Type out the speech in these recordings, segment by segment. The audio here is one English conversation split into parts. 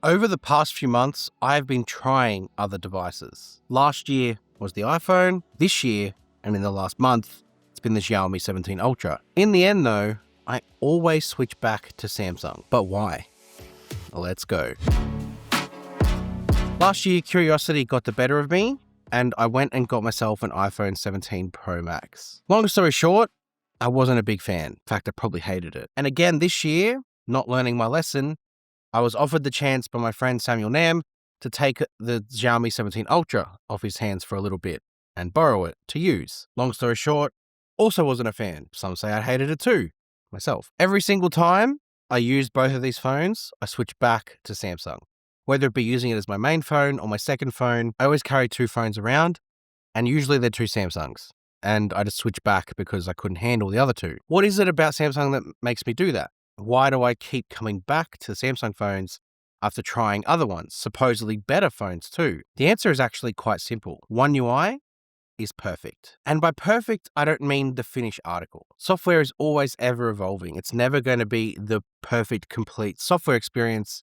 Over the past few months, I've been trying other devices. Last year was the iPhone, this year, and in the last month, it's been the Xiaomi 17 Ultra. In the end though, I always switch back to Samsung. But why? Let's go. Last year, curiosity got the better of me, and I went and got myself an iPhone 17 Pro Max. Long story short, I wasn't a big fan. In fact, I probably hated it. And again, this year, not learning my lesson, I was offered the chance by my friend Samuel Nam to take the Xiaomi 17 Ultra off his hands for a little bit and borrow it to use. Long story short, also wasn't a fan. Some say I hated it too, myself. Every single time I used both of these phones, I switched back to Samsung. Whether it be using it as my main phone or my second phone, I always carry two phones around, and usually they're two Samsungs. And I just switch back because I couldn't handle the other two. What is it about Samsung that makes me do that? Why do I keep coming back to Samsung phones after trying other ones, supposedly better phones too? The answer is actually quite simple. oneui is perfect. And by perfect, I don't mean the finished article. Software is always ever evolving. It's never going to be the perfect, complete software experience,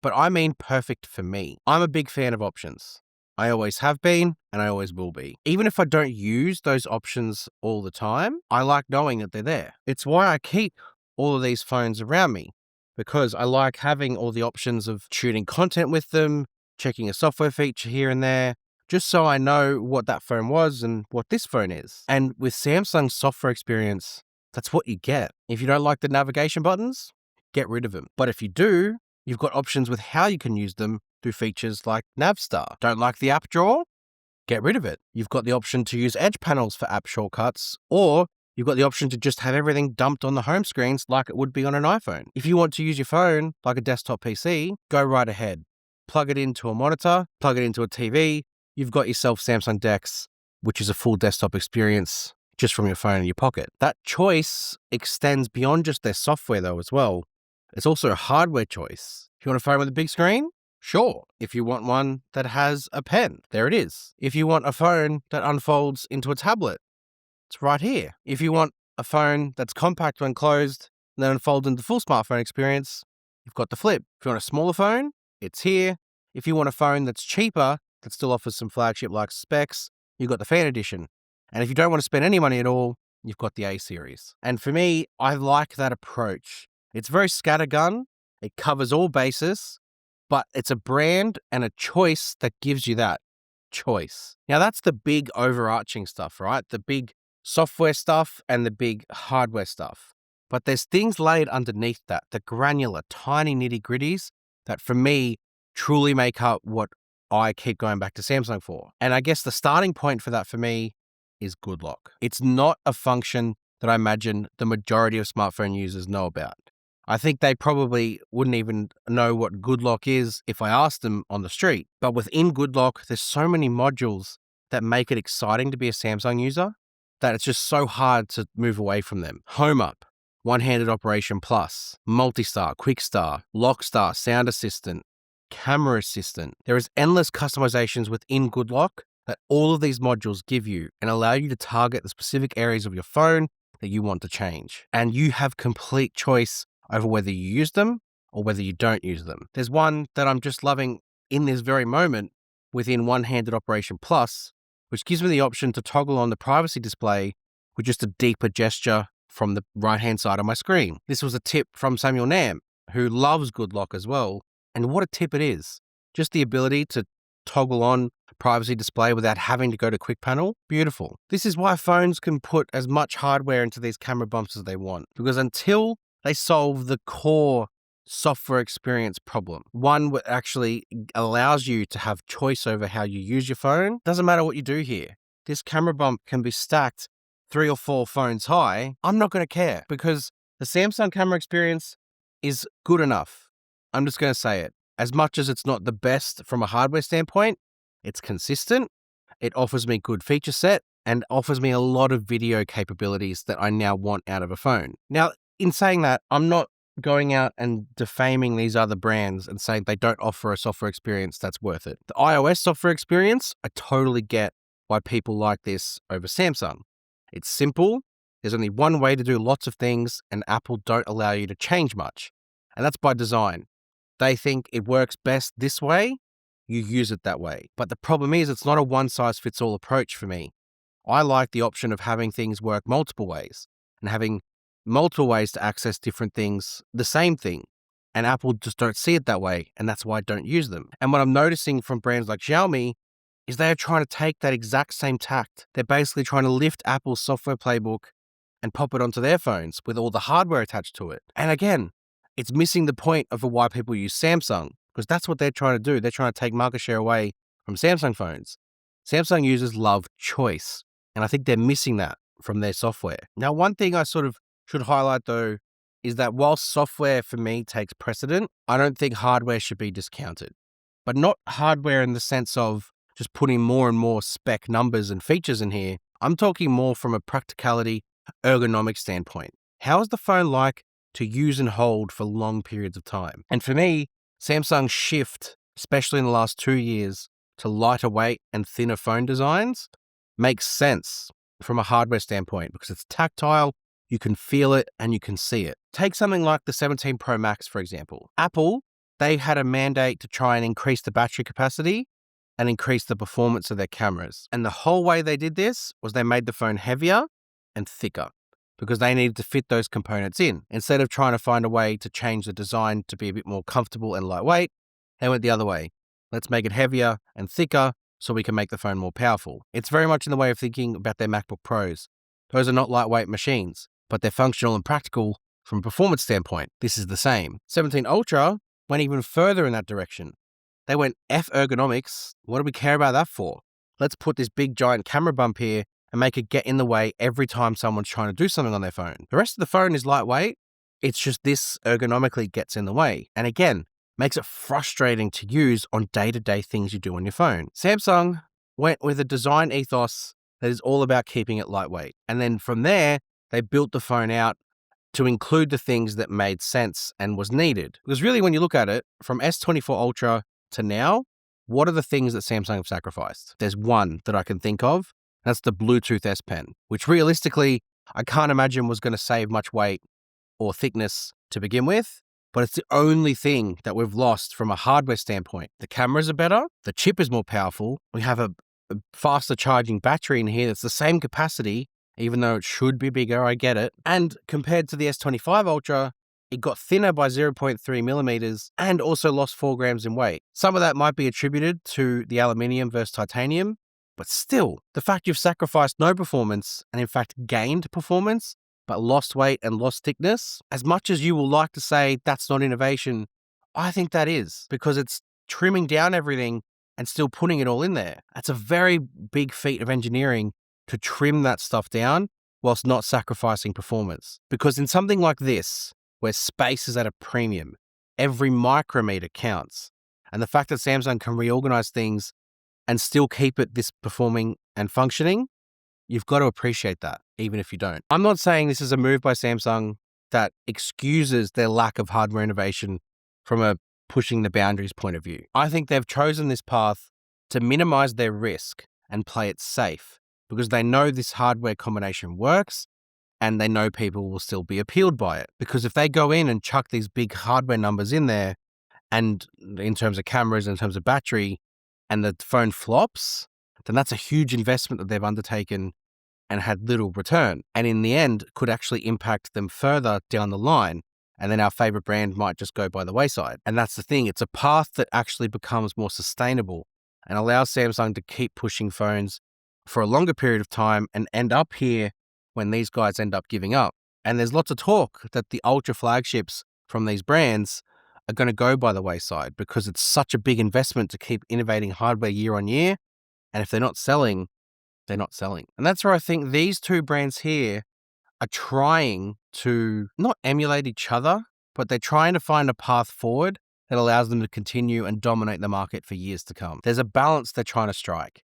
but I mean perfect for me. I'm a big fan of options. I always have been, and I always will be. Even if I don't use those options all the time, I like knowing that they're there. It's why I keep all of these phones around me, because I like having all the options of shooting content with them, checking a software feature here and there, just so I know what that phone was and what this phone is. And with Samsung's software experience, that's what you get. If you don't like the navigation buttons, get rid of them. But if you do, you've got options with how you can use them through features like Navstar. Don't like the app drawer? Get rid of it. You've got the option to use edge panels for app shortcuts, or you've got the option to just have everything dumped on the home screens like it would be on an iPhone. If you want to use your phone like a desktop PC, go right ahead. Plug it into a monitor, plug it into a TV. You've got yourself Samsung DeX, which is a full desktop experience just from your phone in your pocket. That choice extends beyond just their software though as well. It's also a hardware choice. If you want a phone with a big screen, sure. If you want one that has a pen, there it is. If you want a phone that unfolds into a tablet, it's right here. If you want a phone that's compact when closed and then unfolds into the full smartphone experience, you've got the Flip. If you want a smaller phone, it's here. If you want a phone that's cheaper, that still offers some flagship-like specs, you've got the Fan Edition. And if you don't want to spend any money at all, you've got the A series. And for me, I like that approach. It's very scattergun. It covers all bases, but it's a brand and a choice that gives you that choice. Now, that's the big overarching stuff, right? The big software stuff and the big hardware stuff. But there's things laid underneath that, the granular, tiny nitty-gritties that for me truly make up what I keep going back to Samsung for. And I guess the starting point for that for me is Good Lock. It's not a function that I imagine the majority of smartphone users know about. I think they probably wouldn't even know what Good Lock is if I asked them on the street. But within Good Lock, there's so many modules that make it exciting to be a Samsung user that it's just so hard to move away from them. Home Up, One-Handed Operation Plus, Multi-Star, Quick Star, Lock Star, Sound Assistant, Camera Assistant. There is endless customizations within Good Lock that all of these modules give you and allow you to target the specific areas of your phone that you want to change. And you have complete choice over whether you use them or whether you don't use them. There's one that I'm just loving in this very moment within One-Handed Operation Plus, which gives me the option to toggle on the privacy display with just a deeper gesture from the right-hand side of my screen. This was a tip from Samuel Nam, who loves Good Lock as well. And what a tip it is. Just the ability to toggle on privacy display without having to go to quick panel. Beautiful. This is why phones can put as much hardware into these camera bumps as they want. Because until they solve the core software experience problem, one that actually allows you to have choice over how you use your phone, doesn't matter what you do here. This camera bump can be stacked 3 or 4 phones high. I'm not going to care because the Samsung camera experience is good enough. I'm just going to say it. As much as it's not the best from a hardware standpoint, it's consistent. It offers me good feature set and offers me a lot of video capabilities that I now want out of a phone. Now, in saying that, I'm not going out and defaming these other brands and saying they don't offer a software experience that's worth it. The iOS software experience, I totally get why people like this over Samsung. It's simple. There's only one way to do lots of things, and Apple don't allow you to change much. And that's by design. They think it works best this way, you use it that way. But the problem is it's not a one-size-fits-all approach for me. I like the option of having things work multiple ways and having multiple ways to access different things, the same thing. And Apple just don't see it that way, and that's why I don't use them. And what I'm noticing from brands like Xiaomi is they are trying to take that exact same tact. They're basically trying to lift Apple's software playbook and pop it onto their phones with all the hardware attached to it. And again, it's missing the point of why people use Samsung, because that's what they're trying to do. They're trying to take market share away from Samsung phones. Samsung users love choice, and I think they're missing that from their software. Now, one thing I sort of should highlight though is that while software for me takes precedent, I don't think hardware should be discounted. But not hardware in the sense of just putting more and more spec numbers and features in here. I'm talking more from a practicality, ergonomic standpoint. How is the phone like to use and hold for long periods of time? And for me, Samsung's shift, especially in the last 2 years, to lighter weight and thinner phone designs makes sense from a hardware standpoint because it's tactile, you can feel it, and you can see it. Take something like the 17 Pro Max, for example. Apple, they had a mandate to try and increase the battery capacity and increase the performance of their cameras. And the whole way they did this was they made the phone heavier and thicker because they needed to fit those components in. Instead of trying to find a way to change the design to be a bit more comfortable and lightweight, they went the other way. Let's make it heavier and thicker so we can make the phone more powerful. It's very much in the way of thinking about their MacBook Pros. Those are not lightweight machines, but they're functional and practical from a performance standpoint. This is the same. 17 Ultra went even further in that direction. They went F ergonomics. What do we care about that for? Let's put this big giant camera bump here and make it get in the way every time someone's trying to do something on their phone. The rest of the phone is lightweight. It's just this ergonomically gets in the way. And again, makes it frustrating to use on day-to-day things you do on your phone. Samsung went with a design ethos that is all about keeping it lightweight. And then from there, they built the phone out to include the things that made sense and was needed. Because really, when you look at it, from S24 Ultra to now, what are the things that Samsung have sacrificed? There's one that I can think of. That's the Bluetooth S Pen, which realistically, I can't imagine was going to save much weight or thickness to begin with, but it's the only thing that we've lost from a hardware standpoint. The cameras are better, the chip is more powerful, we have a faster charging battery in here that's the same capacity, even though it should be bigger, I get it. And compared to the S25 Ultra, it got thinner by 0.3 millimeters and also lost 4 grams in weight. Some of that might be attributed to the aluminium versus titanium, but still, the fact you've sacrificed no performance and in fact gained performance, but lost weight and lost thickness, as much as you will like to say that's not innovation, I think that is, because it's trimming down everything and still putting it all in there. That's a very big feat of engineering to trim that stuff down whilst not sacrificing performance. Because in something like this, where space is at a premium, every micrometer counts. And the fact that Samsung can reorganize things and still keep it this performing and functioning, you've got to appreciate that, even if you don't. I'm not saying this is a move by Samsung that excuses their lack of hardware innovation from a pushing the boundaries point of view. I think they've chosen this path to minimize their risk and play it safe because they know this hardware combination works and they know people will still be appealed by it. Because if they go in and chuck these big hardware numbers in there, and in terms of cameras, in terms of battery, and the phone flops, then that's a huge investment that they've undertaken and had little return. And in the end, could actually impact them further down the line. And then our favorite brand might just go by the wayside. And that's the thing. It's a path that actually becomes more sustainable and allows Samsung to keep pushing phones for a longer period of time and end up here when these guys end up giving up. And there's lots of talk that the ultra flagships from these brands are going to go by the wayside because it's such a big investment to keep innovating hardware year on year. And if they're not selling, they're not selling. And that's where I think these two brands here are trying to not emulate each other, but they're trying to find a path forward that allows them to continue and dominate the market for years to come. There's a balance they're trying to strike.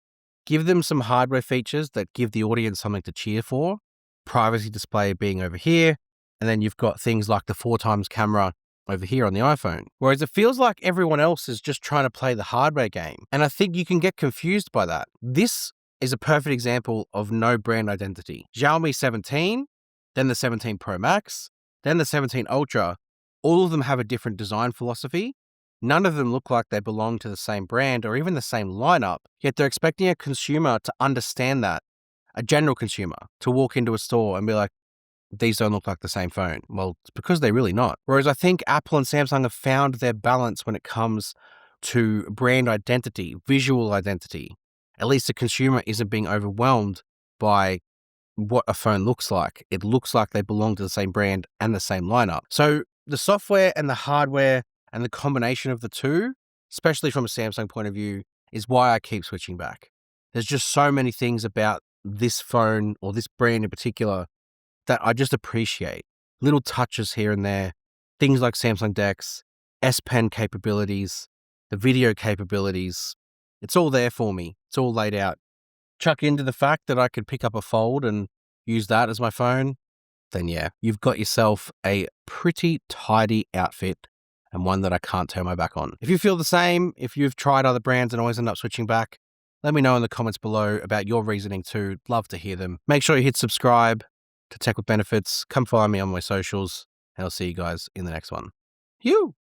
Give them some hardware features that give the audience something to cheer for, privacy display being over here, and then you've got things like the 4x camera over here on the iPhone. Whereas it feels like everyone else is just trying to play the hardware game. And I think you can get confused by that. This is a perfect example of no brand identity. Xiaomi 17, then the 17 Pro Max, then the 17 Ultra, all of them have a different design philosophy, None of them look like they belong to the same brand or even the same lineup, yet they're expecting a consumer to understand that, a general consumer, to walk into a store and be like, these don't look like the same phone. Well, it's because they're really not. Whereas I think Apple and Samsung have found their balance when it comes to brand identity, visual identity. At least the consumer isn't being overwhelmed by what a phone looks like. It looks like they belong to the same brand and the same lineup. So the software and the hardware and the combination of the two, especially from a Samsung point of view, is why I keep switching back. There's just so many things about this phone or this brand in particular that I just appreciate. Little touches here and there, things like Samsung DeX, S Pen capabilities, the video capabilities. It's all there for me. It's all laid out. Chuck into the fact that I could pick up a Fold and use that as my phone, then yeah, you've got yourself a pretty tidy outfit and one that I can't turn my back on. If you feel the same, if you've tried other brands and always end up switching back, let me know in the comments below about your reasoning too. Love to hear them. Make sure you hit subscribe to Tech with Benefits. Come follow me on my socials, and I'll see you guys in the next one. You.